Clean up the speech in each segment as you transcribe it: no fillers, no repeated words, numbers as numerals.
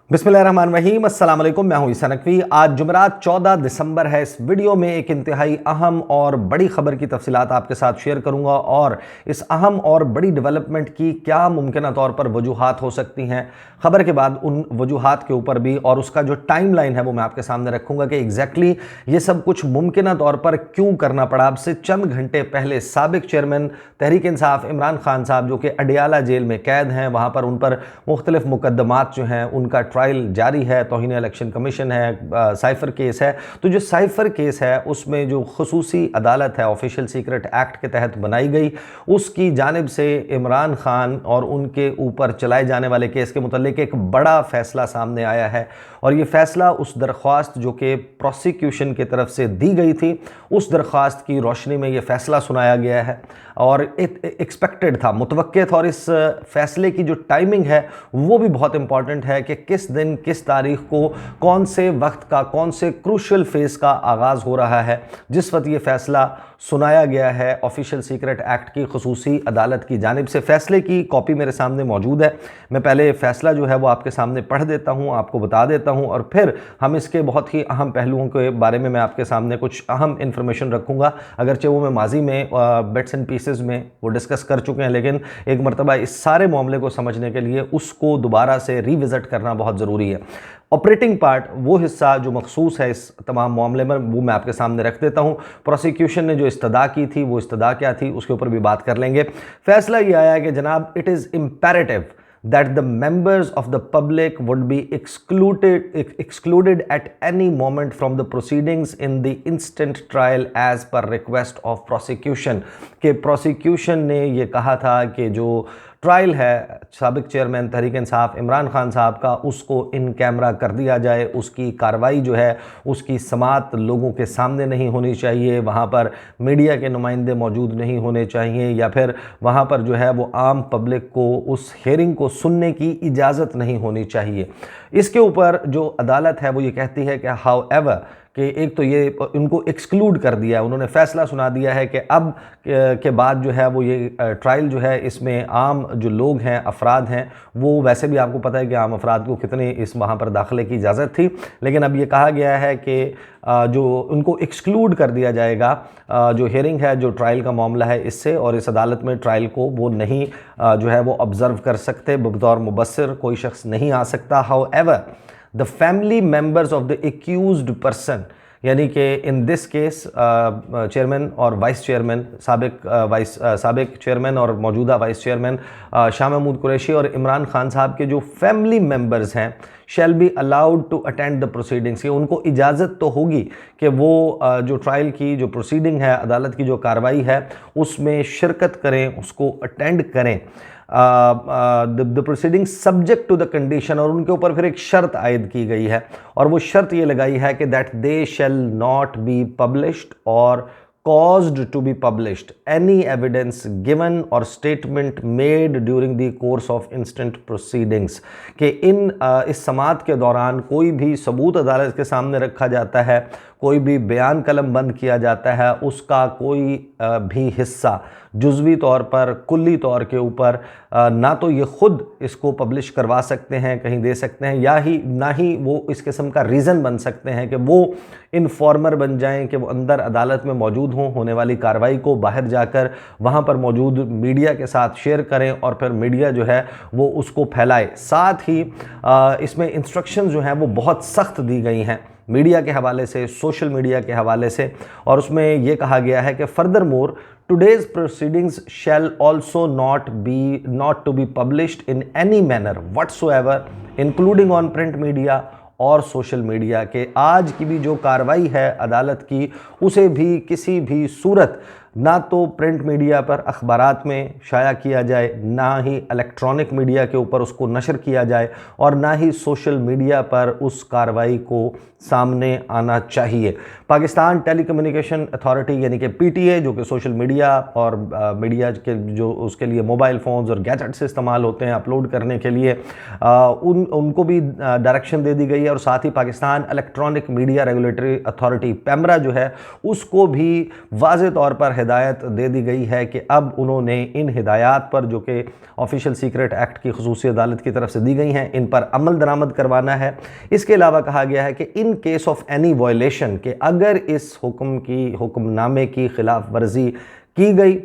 बिस्मिल्लाहिर्रहमानिर्रहीम, अस्सलाम वालेकुम। मैं हूं ईसा नकवी। आज जुमेरात 14 दिसंबर है। इस वीडियो में एक इंतहाई अहम और बड़ी खबर की तफसीलात आपके साथ शेयर करूंगा और इस अहम और बड़ी डेवलपमेंट की क्या मुमकिन तौर पर वजूहात हो सकती हैं। खबर के बाद उन वजूहात के ऊपर भी और उसका जो टाइम लाइन है वो मैं आपके सामने रखूंगा कि एग्जैक्टली ये सब कुछ मुमकिन तौर पर क्यों करना पड़ा। अब से चंद घंटे पहले साबिक चेयरमैन तहरीक इंसाफ इमरान खान साहब, जो कि अडियाला जेल में कैद हैं, वहाँ पर उन पर मुख्तलिफ मुकदमात जो हैं उनका ट्रायल जारी है। तौहीन इलेक्शन कमीशन है, साइफर केस है। तो जो साइफर केस है उसमें जो खसूसी अदालत है ऑफिशियल सीक्रेट एक्ट के तहत बनाई गई, उसकी जानिब से इमरान खान और उनके ऊपर चलाए जाने वाले केस के मुतल्लिक एक बड़ा फैसला सामने आया है। और ये फैसला उस दरख्वास्त जो कि प्रोसिक्यूशन की तरफ से दी गई थी, उस दरख्वास्त की रोशनी में ये फैसला सुनाया गया है और एक्सपेक्टेड था, मुतवक्के था। और इस फैसले की जो टाइमिंग है वो भी बहुत इंपॉर्टेंट है कि किस दिन किस तारीख को कौन से वक्त का कौन से क्रूशल फेज़ का आगाज़ हो रहा है। जिस वक्त ये फैसला सुनाया गया है ऑफिशियल सीक्रेट एक्ट की खसूसी अदालत की जानिब से, फैसले की कॉपी मेरे सामने मौजूद है। मैं पहले फैसला जो है वो आपके सामने पढ़ देता हूँ, आपको बता देता हूँ और फिर हम इसके बहुत ही अहम पहलुओं के बारे में मैं आपके सामने कुछ अहम इन्फॉर्मेशन रखूँगा। अगरचे वो मैं माजी में बिट्स एंड पीसेस में वो डिस्कस कर चुके हैं, लेकिन एक मरतबा इस सारे मामले को समझने के लिए उसको दोबारा से रिविज़िट करना बहुत ज़रूरी है। ऑपरेटिंग पार्ट, वो हिस्सा जो मखसूस है इस तमाम मामले में, वो मैं आपके सामने रख देता हूँ। प्रोसिक्यूशन ने जो इस्तदा की थी वो इस्तदा क्या थी उसके ऊपर भी बात कर लेंगे। फैसला ये आया है कि जनाब, it is imperative that the members of the public would be excluded at any moment from the proceedings in the instant trial as per request of prosecution। के prosecution ने ये कहा था कि जो ट्रायल है साबिक चेयरमैन तहरीक इंसाफ इमरान खान साहब का, उसको इन कैमरा कर दिया जाए। उसकी कार्रवाई जो है उसकी समात लोगों के सामने नहीं होनी चाहिए, वहाँ पर मीडिया के नुमाइंदे मौजूद नहीं होने चाहिए, या फिर वहाँ पर जो है वो आम पब्लिक को उस हेयरिंग को सुनने की इजाज़त नहीं होनी चाहिए। इसके ऊपर जो अदालत है वो ये कहती है कि हाउएवर कि एक तो ये उनको एक्सक्लूड कर दिया, उन्होंने फ़ैसला सुना दिया है कि अब के बाद जो है वो ये ट्रायल जो है इसमें आम जो लोग हैं, अफराद हैं, वो वैसे भी आपको पता है कि आम अफराद को कितने इस वहाँ पर दाखिले की इजाज़त थी, लेकिन अब ये कहा गया है कि जो उनको एक्सक्लूड कर दिया जाएगा, जो हेयरिंग है, जो ट्रायल का मामला है इससे, और इस अदालत में ट्रायल को वो नहीं जो है वो ऑब्ज़र्व कर सकते, बतौर मुबस्सिर कोई शख्स नहीं आ सकता। However the family members of the accused person, यानी कि इन दिस केस चेयरमैन और वाइस चेयरमैन, साबिक चेयरमैन और मौजूदा वाइस चेयरमैन शाह महमूद कुरैशी और इमरान खान साहब के जो फैमिली मेम्बर्स हैं, shall be allowed to attend the proceedings. कि उनको इजाज़त तो होगी कि वो जो ट्रायल की जो प्रोसीडिंग है, अदालत की जो कार्रवाई है, उसमें शिरकत करें, उसको अटेंड करें। The proceeding subject to the condition, और उनके ऊपर फिर एक शर्त आयद की गई है, और वो शर्त ये लगाई है कि that they shall not be published और caused to be published any evidence given or statement made during the course of instant proceedings। कि इस समाअत के दौरान कोई भी सबूत अदालत के सामने रखा जाता है, कोई भी बयान कलम बंद किया जाता है, उसका कोई भी हिस्सा जुज़वी तौर पर, कुल्ली तौर के ऊपर ना तो ये ख़ुद इसको पब्लिश करवा सकते हैं, कहीं दे सकते हैं, या ही ना ही वो इस किस्म का रीज़न बन सकते हैं कि वो इन्फॉर्मर बन जाएं, कि वो अंदर अदालत में मौजूद हों, होने वाली कार्रवाई को बाहर जाकर वहाँ पर मौजूद मीडिया के साथ शेयर करें और फिर मीडिया जो है वो उसको फैलाए। साथ ही इसमें इंस्ट्रक्शन जो हैं वो बहुत सख्त दी गई हैं मीडिया के हवाले से, सोशल मीडिया के हवाले से, और उसमें यह कहा गया है कि further more today's proceedings shall also not to be published in any manner whatsoever including on print media और सोशल मीडिया। के आज की भी जो कार्रवाई है अदालत की, उसे भी किसी भी सूरत ना तो प्रिंट मीडिया पर अखबारात में शाया किया जाए, ना ही इलेक्ट्रॉनिक मीडिया के ऊपर उसको नशर किया जाए, और ना ही सोशल मीडिया पर उस कार्रवाई को सामने आना चाहिए। पाकिस्तान टेलीकम्युनिकेशन अथॉरिटी यानी कि पीटीए, जो कि सोशल मीडिया और मीडिया के जो उसके लिए मोबाइल फ़ोन्स और गैजेट्स इस्तेमाल होते हैं अपलोड करने के लिए, उनको भी डायरेक्शन दे दी गई है। और साथ ही Pakistan electronic media regulatory authority PEMRA जो है, उसको भी वाज़े तौर पर हिदायत दे दी गई है कि अब उन्होंने इन हिदायत पर, जो कि ऑफिशियल सीक्रेट एक्ट की खसूसी अदालत की तरफ से दी गई हैं, इन पर अमल दरामद करवाना है। इसके अलावा कहा गया है कि in case of any violation, कि अगर इस हुक्मनामे की खिलाफ वर्जी की गई,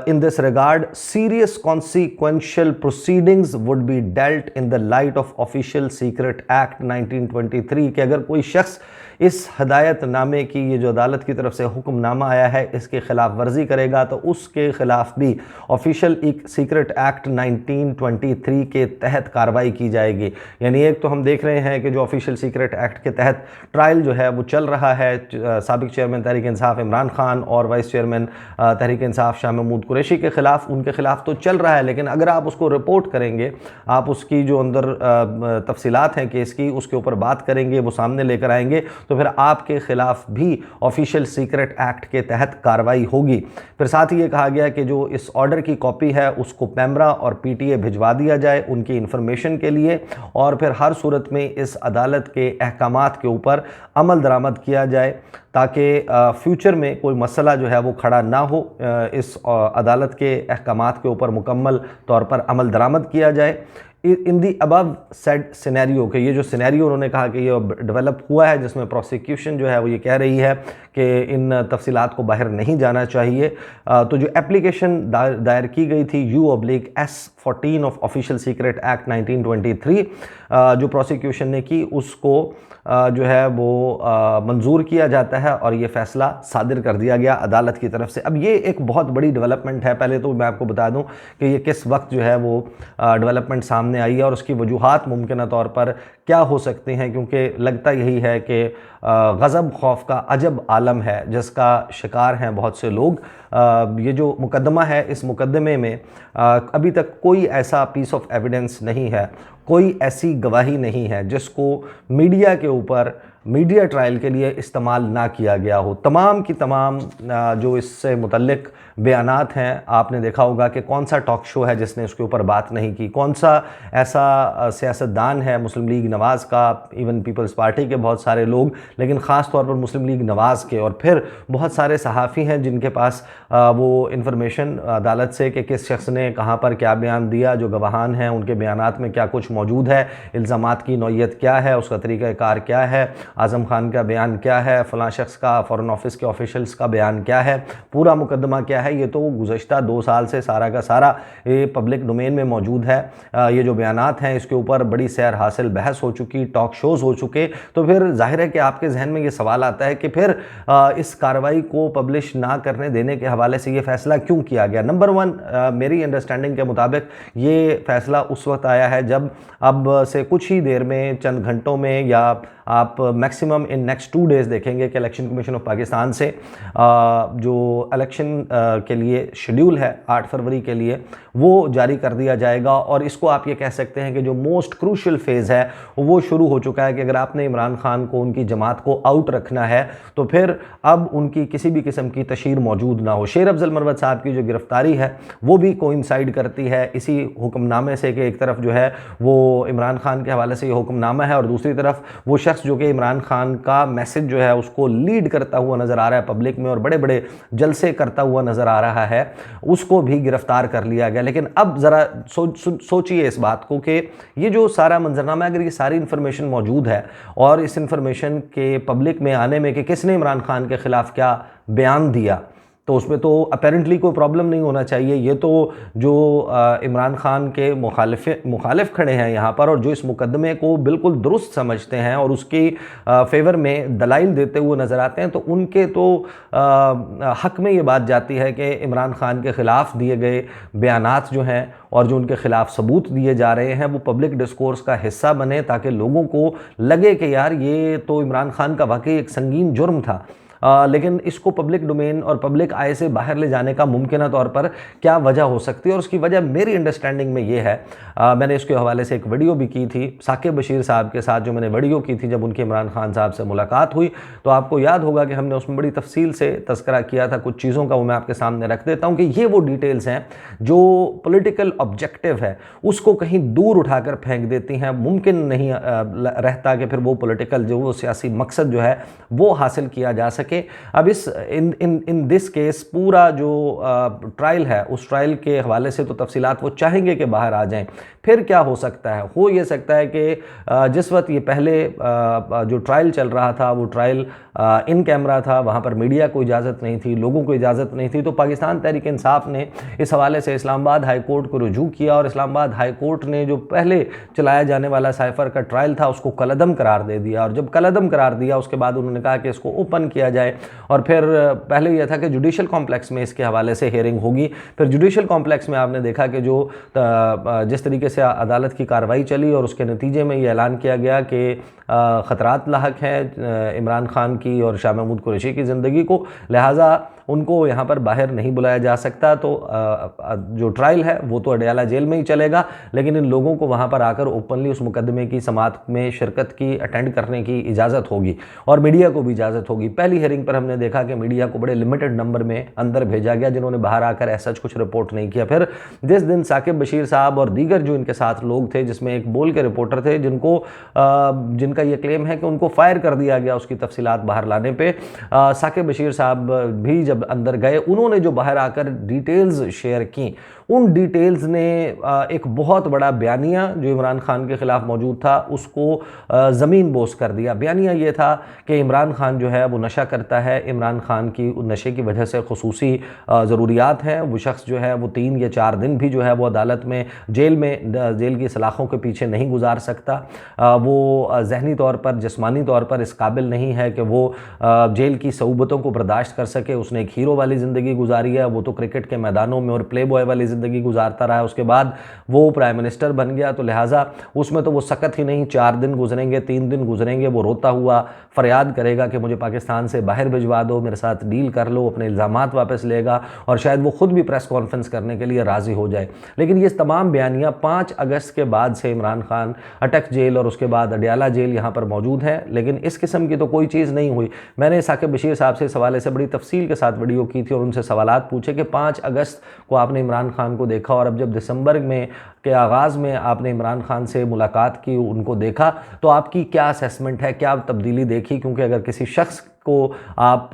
in this regard serious consequential proceedings would be dealt in the light of Official Secret Act 1923, कि अगर कोई शख्स इस हदायतनामे की, ये जो अदालत की तरफ से हुक्मनामा आया है, इसके खिलाफ वर्जी करेगा तो उसके खिलाफ भी ऑफिशियल सीक्रेट एक्ट 1923 के तहत कार्रवाई की जाएगी। यानी एक तो हम देख रहे हैं कि जो ऑफिशियल सीक्रेट एक्ट के तहत ट्रायल जो है वो चल रहा है साबिक चेयरमैन तहरीक इंसाफ इमरान खान और वाइस चेयरमैन तहरीक इंसाफ शाह महमूद कुरैशी के खिलाफ, उनके खिलाफ तो चल रहा है, लेकिन अगर आप उसको रिपोर्ट करेंगे, आप उसकी जो अंदर तफसीलात हैं केस की, उसके ऊपर बात करेंगे, वो सामने लेकर आएंगे, तो फिर आपके खिलाफ भी ऑफिशियल सीक्रेट एक्ट के तहत कार्रवाई होगी। फिर साथ ही ये कहा गया कि जो इस ऑर्डर की कॉपी है उसको पेमरा और पीटीए भिजवा दिया जाए उनकी इंफॉर्मेशन के लिए, और फिर हर सूरत में इस अदालत के अहकामात के ऊपर अमल दरामद किया जाए ताकि फ्यूचर में कोई मसला जो है वो खड़ा ना हो। इस अदालत के अहकामात के ऊपर मुकम्मल तौर पर अमल दरामद किया जाए। इन दी अबव सेड सिनेरियो, के ये जो सिनेरियो उन्होंने कहा कि ये डेवलप हुआ है, जिसमें प्रोसिक्यूशन जो है वो ये कह रही है कि इन तफसीलात को बाहर नहीं जाना चाहिए, तो जो एप्लीकेशन दायर की गई थी U/S14 of official secret act 1923 जो प्रोसिक्यूशन ने की, उसको जो है वो मंजूर किया जाता है और ये फ़ैसला सादिर कर दिया गया अदालत की तरफ से। अब ये एक बहुत बड़ी डेवलपमेंट है। पहले तो मैं आपको बता दूं कि ये किस वक्त जो है वो डेवलपमेंट सामने आई है और उसकी वजूहात मुमकिन तौर पर क्या हो सकती हैं, क्योंकि लगता यही है कि गज़ब खौफ का अजब आलम है जिसका शिकार हैं बहुत से लोग। ये जो मुकदमा है, इस मुकदमे में अभी तक कोई ऐसा पीस ऑफ एविडेंस नहीं है, कोई ऐसी गवाही नहीं है जिसको मीडिया के ऊपर मीडिया ट्रायल के लिए इस्तेमाल ना किया गया हो। तमाम की तमाम जो इससे मुतल्लिक बयानात हैं, आपने देखा होगा कि कौन सा टॉक शो है जिसने उसके ऊपर बात नहीं की, कौन सा ऐसा सियासतदान है मुस्लिम लीग नवाज़ का, इवन पीपल्स पार्टी के बहुत सारे लोग, लेकिन ख़ास तौर पर मुस्लिम लीग नवाज़ के, और फिर बहुत सारे सहाफ़ी हैं जिनके पास वो इन्फॉर्मेशन अदालत से कि किस शख्स ने कहाँ पर क्या बयान दिया, जो गवाहान हैं उनके बयानात में क्या कुछ मौजूद है, इल्ज़ामात की नौइयत क्या है, उसका तरीक़ाकार क्या है, आज़म खान का बयान क्या है, फ़लाँ शख्स का, फ़ॉरेन ऑफिस के ऑफिशल्स का बयान क्या है, पूरा मुकदमा क्या है। ये तो गुज़श्ता 2 साल से सारा का सारा ये पब्लिक डोमेन में मौजूद है। ये जो बयानात हैं इसके ऊपर बड़ी सैर हासिल बहस हो चुकी, टॉक शोज़ हो चुके। तो फिर जाहिर है कि आपके जहन में ये सवाल आता है कि फिर इस कार्रवाई को पब्लिश ना करने देने के हवाले से ये फ़ैसला क्यों किया गया। नंबर 1, मेरी अंडरस्टैंडिंग के मुताबिक ये फ़ैसला उस वक्त आया है जब अब से कुछ ही देर में, चंद घंटों में, या आप मैक्सिमम इन नेक्स्ट 2 डेज़ देखेंगे कि इलेक्शन कमीशन ऑफ पाकिस्तान से जो इलेक्शन के लिए शेड्यूल है 8 फरवरी के लिए, वो जारी कर दिया जाएगा। और इसको आप ये कह सकते हैं कि जो मोस्ट क्रूशल फेज़ है वो शुरू हो चुका है कि अगर आपने इमरान खान को, उनकी जमात को आउट रखना है तो फिर अब उनकी किसी भी किस्म की तशहीर मौजूद ना हो। शेर अफजल मरवत साहब की जो गिरफ्तारी है वो भी कोइंसाइड करती है इसी हुक्मनामे से, कि एक तरफ जो है वो इमरान खान के हवाले से ये हुक्मनामा है और दूसरी तरफ वो शख्स जो कि इमरान खान का मैसेज जो है उसको लीड करता हुआ नज़र आ रहा है पब्लिक में और बड़े बड़े जलसे करता हुआ नज़र आ रहा है, उसको भी गिरफ्तार कर लिया गया। लेकिन अब ज़रा सोचिए इस बात को कि ये जो सारा मंजरनामा, अगर ये सारी इन्फॉर्मेशन मौजूद है और इस इन्फॉर्मेशन के पब्लिक में आने में कि किसने इमरान खान के ख़िलाफ़ क्या बयान दिया, तो उसमें तो अपेरेंटली कोई प्रॉब्लम नहीं होना चाहिए। ये तो जो इमरान खान के मुखालिफ खड़े हैं यहाँ पर और जो इस मुकदमे को बिल्कुल दुरुस्त समझते हैं और उसकी फेवर में दलाइल देते हुए नज़र आते हैं, तो उनके तो हक़ में ये बात जाती है कि इमरान खान के ख़िलाफ़ दिए गए बयानात जो हैं और जो उनके ख़िलाफ़ सबूत दिए जा रहे हैं वो पब्लिक डिस्कोर्स का हिस्सा बने, ताकि लोगों को लगे कि यार ये तो इमरान खान का वाकई एक संगीन जुर्म था। लेकिन इसको पब्लिक डोमेन और पब्लिक आय से बाहर ले जाने का मुमकिन तौर पर क्या वजह हो सकती है, और उसकी वजह मेरी अंडरस्टैंडिंग में ये है, मैंने इसके हवाले से एक वीडियो भी की थी साकिब बशीर साहब के साथ, जो मैंने वीडियो की थी जब उनकी इमरान खान साहब से मुलाकात हुई, तो आपको याद होगा कि हमने उसमें बड़ी तफसील से तस्करा किया था कुछ चीज़ों का। वो मैं आपके सामने रख देता हूँ कि ये वो डिटेल्स हैं जो पॉलिटिकल ऑब्जेक्टिव है उसको कहीं दूर उठाकर फेंक देती हैं। मुमकिन नहीं रहता कि फिर वो पॉलिटिकल जो वो सियासी मकसद जो है वो हासिल किया जा सके। सके। अब इस इन इन इन दिस केस पूरा जो ट्रायल है उस ट्रायल के हवाले से तो तफसीलात वो चाहेंगे कि बाहर आ जाएं। फिर क्या हो सकता है, हो ये सकता है कि जिस वक्त ये पहले जो ट्रायल चल रहा था वो ट्रायल इन कैमरा था, वहाँ पर मीडिया को इजाज़त नहीं थी, लोगों को इजाज़त नहीं थी, तो पाकिस्तान तहरीक इंसाफ ने इस हवाले से इस्लामाबाद हाई कोर्ट को रुजू किया और इस्लामाबाद हाई कोर्ट ने जो पहले चलाया जाने वाला साइफर का ट्रायल था उसको कलअदम करार दे दिया। और जब कलअदम करार दिया उसके बाद उन्होंने कहा कि इसको ओपन किया जाए, और फिर पहले यह था कि जुडिशल कॉम्प्लेक्स में इसके हवाले से हियरिंग होगी। फिर जुडिशल कॉम्प्लेक्स में आपने देखा कि जो जिस तरीके से अदालत की कार्रवाई चली और उसके नतीजे में यह ऐलान किया गया कि ख़तरात लाहक हैं इमरान खान की और शाह महमूद कुरैशी की ज़िंदगी को, लिहाजा उनको यहाँ पर बाहर नहीं बुलाया जा सकता। तो जो ट्रायल है वो तो अडयाला जेल में ही चलेगा, लेकिन इन लोगों को वहाँ पर आकर ओपनली उस मुकदमे की समाअत में शिरकत की, अटेंड करने की इजाज़त होगी और मीडिया को भी इजाज़त होगी। पहली हियरिंग पर हमने देखा कि मीडिया को बड़े लिमिटेड नंबर में अंदर भेजा गया, जिन्होंने बाहर आकर ऐसा कुछ रिपोर्ट नहीं किया। फिर जिस दिन साकिब बशीर साहब और दीगर जो इनके साथ लोग थे, जिसमें एक बोल के रिपोर्टर थे जिनका ये क्लेम है कि उनको फायर कर दिया गया उसकी तफसीलात बाहर लाने पे, साकिब बशीर साहब भी जब अंदर गए, उन्होंने जो बाहर आकर डिटेल्स शेयर की, उन डिटेल्स ने एक बहुत बड़ा बयानिया जो इमरान खान के ख़िलाफ़ मौजूद था उसको ज़मीन बोस कर दिया। बयानिया ये था कि इमरान खान जो है वो नशा करता है, इमरान खान की नशे की वजह से खसूसी ज़रूरियात हैं, वो शख्स जो है वो 3 या 4 दिन भी जो है वो अदालत में जेल की सलाखों के पीछे नहीं गुजार सकता, वो जहनी तौर पर, जिस्मानी तौर पर इस काबिल नहीं है कि वो जेल की सऊबतों को बर्दाश्त कर सके। उसने एक हीरो वाली ज़िंदगी गुजारी है, वो तो क्रिकेट के मैदानों में और प्ले बॉय वाली ज़िंदगी गुजारता रहा है, उसके बाद वो प्राइम मिनिस्टर बन गया, तो लिहाजा उसमें तो वो सकत ही नहीं, 4 दिन गुजरेंगे, 3 दिन गुजरेंगे, वो रोता हुआ फरियाद करेगा कि मुझे पाकिस्तान से बाहर भिजवा दो, मेरे साथ डील कर लो, अपने इल्ज़ामात वापस लेगा और शायद वो खुद भी प्रेस कॉन्फ्रेंस करने के लिए राज़ी हो जाए। लेकिन ये तमाम बयानियाँ 5 अगस्त के बाद से इमरान खान अटक जेल और उसके बाद अडयाला जेल यहाँ पर मौजूद है, लेकिन इस किस्म की तो कोई चीज़ नहीं हुई। मैंने साकिब बशीर साहब से इस हवाले से बड़ी तफसील के साथ वीडियो की थी और उनसे सवालात पूछे कि 5 अगस्त को आपने इमरान खान को देखा और अब जब दिसंबर में के आगाज़ में आपने इमरान खान से मुलाकात की, उनको देखा, तो आपकी क्या असेसमेंट है, क्या तब्दीली देखी? क्योंकि अगर किसी शख्स को आप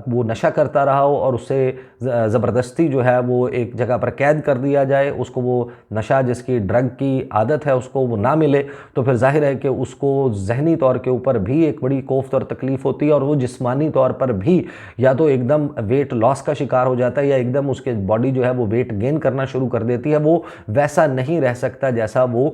वो नशा करता रहा हो और उससे ज़बरदस्ती जो है वो एक जगह पर कैद कर दिया जाए, उसको वो नशा जिसकी ड्रग की आदत है उसको वो ना मिले, तो फिर जाहिर है कि उसको जहनी तौर के ऊपर भी एक बड़ी कोफ्त और तकलीफ़ होती है और वो जिस्मानी तौर पर भी या तो एकदम वेट लॉस का शिकार हो जाता है या एकदम उसके बॉडी जो है वो वेट गेन करना शुरू कर देती है, वो वैसा नहीं रह सकता जैसा वो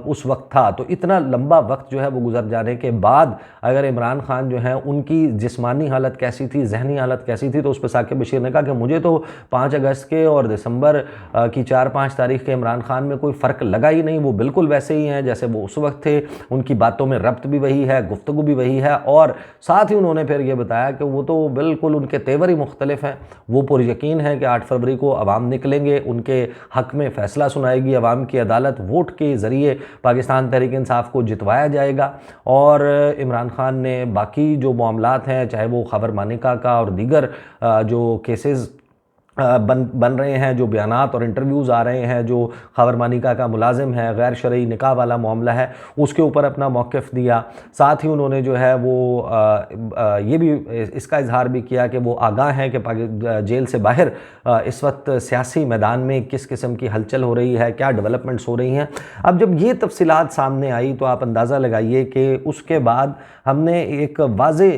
उस वक्त था। तो इतना लंबा वक्त जो है वो गुजर जाने के बाद अगर इमरान खान जो है उनकी जिस्मानी हालत कैसी थी, जहनी हालत कैसी थी, तो उस पर साकिब बशीर ने कहा कि मुझे तो 5 अगस्त के और दिसंबर की 4-5 तारीख के इमरान खान में कोई फ़र्क लगा ही नहीं, वो बिल्कुल वैसे ही हैं जैसे वो उस वक्त थे, उनकी बातों में रब्त भी वही है, गुफ्तगू भी वही है, और साथ ही उन्होंने फिर ये बताया कि वो तो बिल्कुल उनके तेवर ही मुख्तलिफ हैं। वो पुरयकीन है कि 8 फरवरी को अवाम निकलेंगे, उनके हक़ में फ़ैसला सुनाएगी अवाम की अदालत, वोट के ज़रिए पाकिस्तान तहरीक इंसाफ को जितवाया जाएगा। और इमरान खान ने बाकी जो मामलात हैं, चाहे वो खबर मानिका का और दीगर जो केसेस बन रहे हैं, जो बयानात और इंटरव्यूज़ आ रहे हैं, जो खबर मानिका का मुलाजिम है, गैर शरई निकाह वाला मामला है, उसके ऊपर अपना मौक़िफ़ दिया। साथ ही उन्होंने जो है वो ये भी इसका इजहार भी किया कि वो आगाह हैं कि जेल से बाहर इस वक्त सियासी मैदान में किस किस्म की हलचल हो रही है, क्या डेवलपमेंट्स हो रही हैं। अब जब ये तफसीलात सामने आई तो आप अंदाज़ा लगाइए कि उसके बाद हमने एक वाज़े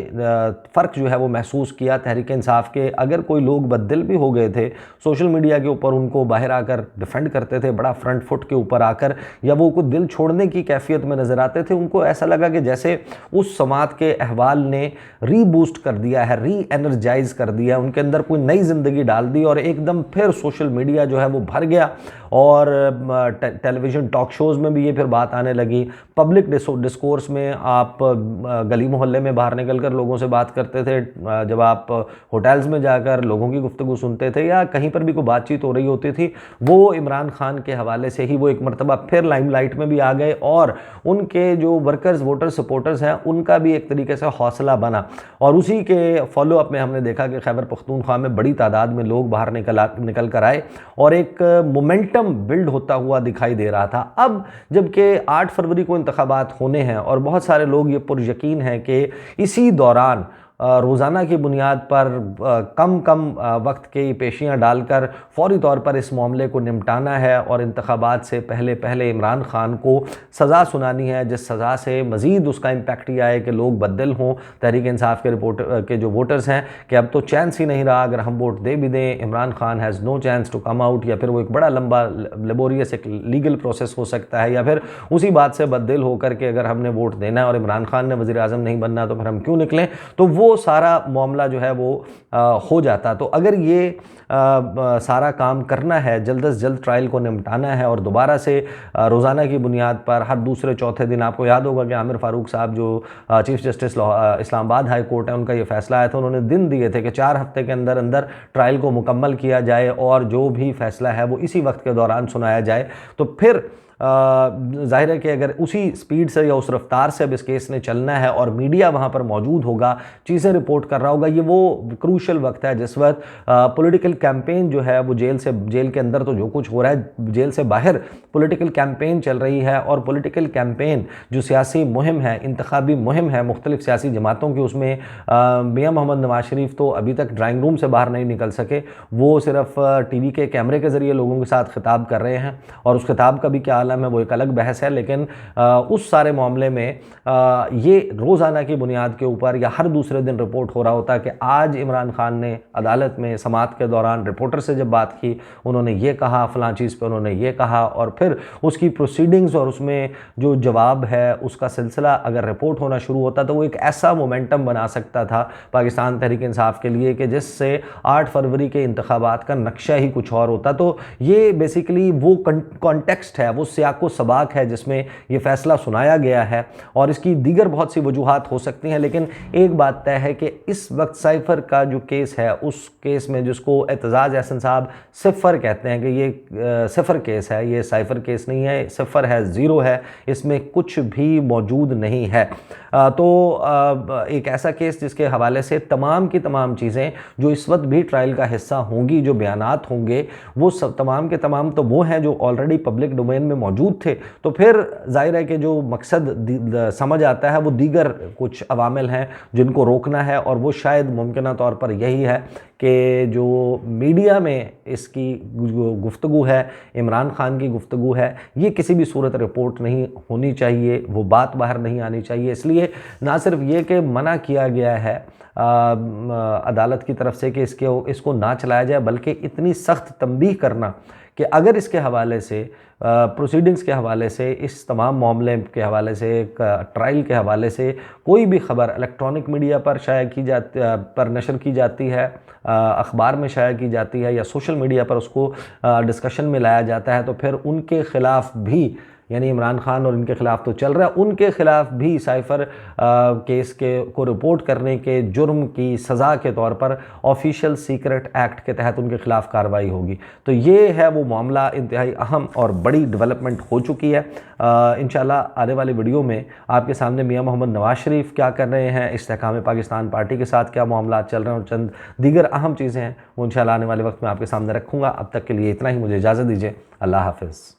फ़र्क जो है वो महसूस किया तहरीक इंसाफ के। अगर कोई लोग बददिल भी हो गए थे, सोशल मीडिया के ऊपर उनको बाहर आकर डिफेंड करते थे, बड़ा फ्रंट फुट के ऊपर आकर, या वो कुछ दिल छोड़ने की कैफियत में नज़र आते थे, उनको ऐसा लगा कि जैसे उस समात के अहवाल ने रीबूस्ट कर दिया है, री एनर्जाइज कर दिया है, उनके अंदर कोई नई ज़िंदगी डाल दी और एकदम फिर सोशल मीडिया जो है वो भर गया और टेलीविज़न टॉक शोज़ में भी ये फिर बात आने लगी। पब्लिक डिस्कोर्स में आप गली मोहल्ले में बाहर निकल कर लोगों से बात करते थे, जब आप होटल्स में जाकर लोगों की गुफ्तगू सुनते थे या कहीं पर भी कोई बातचीत हो रही होती थी, वो इमरान खान के हवाले से ही वो एक मरतबा फिर लाइमलाइट में भी आ गए और उनके जो वर्कर्स, वोटर, सपोर्टर्स हैं, उनका भी एक तरीके से हौसला बना। और उसी के फॉलो अप में हमने देखा कि खैबर पख्तूनख्वा में बड़ी तादाद में लोग बाहर निकल कर आए और एक मोमेंटम बिल्ड होता हुआ दिखाई दे रहा था। अब जबकि 8 फरवरी को इंतखाबात होने हैं और बहुत सारे लोग ये पुरयकीन हैं कि इसी दौरान रोज़ाना की बुनियाद पर कम कम वक्त की पेशियाँ डालकर फौरी तौर पर इस मामले को निपटाना है और इंतखाबात से पहले पहले इमरान खान को सज़ा सुनानी है, जिस सज़ा से मज़ीद उसका इम्पैक्ट ये आए कि लोग बददिल हों, तहरीक इंसाफ के जो वोटर्स हैं कि अब तो चांस ही नहीं रहा, अगर हम वोट दे भी दें Imran Khan has no chance to come out, या फिर वो एक बड़ा लंबा लेबोरियस एक लीगल प्रोसेस हो सकता है, या फिर उसी बात से बददिल होकर के अगर हमने वोट देना है और इमरान खान ने वज़ीर आज़म नहीं बनना तो फिर हम क्यों निकलें, तो वो सारा मामला जो है वो हो जाता। तो अगर ये सारा काम करना है, जल्द से जल्द ट्रायल को निपटाना है और दोबारा से रोज़ाना की बुनियाद पर हर दूसरे चौथे दिन, आपको याद होगा कि आमिर फ़ारूक साहब जो chief justice Islamabad high court है, उनका ये फैसला आया था, उन्होंने दिन दिए थे कि 4 हफ्ते के अंदर अंदर ट्रायल को मुकम्मल किया जाए और जो भी फैसला है वो इसी वक्त के दौरान सुनाया जाए। तो फिर जाहिर है कि अगर उसी स्पीड से या उस रफ्तार से अब इस केस ने चलना है और मीडिया वहाँ पर मौजूद होगा, चीज़ें रिपोर्ट कर रहा होगा, ये वो क्रूशल वक्त है जिस वक्त पॉलिटिकल कैंपेन जो है वो जेल के अंदर तो जो कुछ हो रहा है, जेल से बाहर पॉलिटिकल कैंपेन चल रही है और पॉलिटिकल कैंपेन जो सियासी मुहिम है, इंतखाबी मुहिम है मुख्तलिफ सियासी जमातों की, उसमें मियाँ मोहम्मद नवाज शरीफ तो अभी तक ड्राइंग रूम से बाहर नहीं निकल सके, वो सिर्फ टीवी के कैमरे के ज़रिए लोगों के साथ खिताब कर रहे हैं और उस खिताब का भी क्या आलम है वो एक अलग बहस है। लेकिन उस सारे मामले में ये रोज़ाना की बुनियाद के ऊपर या हर दूसरे दिन रिपोर्ट हो रहा होता कि आज इमरान खान ने अदालत में समाअत के दौरान रिपोर्टर से जब बात की, उन्होंने ये कहा, फ़लाँ चीज़ पे उन्होंने ये कहा, और फिर उसकी प्रोसीडिंग्स और उसमें जो जवाब है उसका सिलसिला अगर रिपोर्ट होना शुरू होता तो वो एक ऐसा मोमेंटम बना सकता था पाकिस्तान तहरीक इंसाफ के लिए कि जिससे 8 फरवरी के इंतखाबात का नक्शा ही कुछ और होता। तो ये बेसिकली वो कॉन्टेक्स्ट है, वो सियाको सबाक है जिसमें ये फ़ैसला सुनाया गया है और इसकी दीगर बहुत सी वजूहात हो सकती हैं। लेकिन एक बात तय है कि इस वक्त साइफ़र का जो केस है, उस केस में जिसको एतजाज़ एहसन साहब सिफ़र कहते हैं कि ये सिफ़र केस है, ये साइफ़र केस नहीं है, सिफ़र है, ज़ीरो है, इसमें कुछ भी मौजूद नहीं है। तो एक ऐसा केस जिसके हवाले से तमाम की तमाम चीज़ें जो इस वक्त भी ट्रायल का हिस्सा होंगी, जो बयानात होंगे, वो सब तमाम के तमाम तो वो हैं जो ऑलरेडी पब्लिक डोमेन में मौजूद थे। तो फिर जाहिर है कि जो मकसद समझ आता है वो दीगर कुछ अवामिल हैं जिनको रोकना है, और वो शायद मुमकिन तौर पर यही है कि जो मीडिया में इसकी गुफ्तगू है, इमरान खान की गुफ्तगू है, ये किसी भी सूरत रिपोर्ट नहीं होनी चाहिए, वो बात बाहर नहीं आनी चाहिए। इसलिए ना सिर्फ ये कि मना किया गया है अदालत की तरफ से कि इसको ना चलाया जाए, बल्कि इतनी सख्त तंबीह करना कि अगर इसके हवाले से प्रोसीडिंग्स के हवाले से, इस तमाम मामले के हवाले से, ट्रायल के हवाले से कोई भी ख़बर इलेक्ट्रॉनिक मीडिया पर पर नशर की जाती है, अखबार में शाया की जाती है या सोशल मीडिया पर उसको डिस्कशन में लाया जाता है, तो फिर उनके ख़िलाफ़ भी, यानी इमरान खान और इनके ख़िलाफ़ तो चल रहा है, उनके ख़िलाफ़ भी साइफ़र केस को रिपोर्ट करने के जुर्म की सज़ा के तौर पर ऑफिशियल सीक्रेट एक्ट के तहत उनके ख़िलाफ़ कार्रवाई होगी। तो ये है वो मामला, इंतहाई अहम और बड़ी डेवलपमेंट हो चुकी है। इंशाल्लाह आने वाली वीडियो में आपके सामने मियाँ मोहम्मद नवाज शरीफ क्या कर रहे हैं, इस्तेहकाम पाकिस्तान पार्टी के साथ क्या मामला चल रहे हैं और चंद दीगर अहम चीज़ें हैं वो इंशाल्लाह आने वाले वक्त में आपके सामने रखूँगा। अब तक के लिए इतना ही, मुझे इजाज़त दीजिए। अल्लाह हाफ़िज़।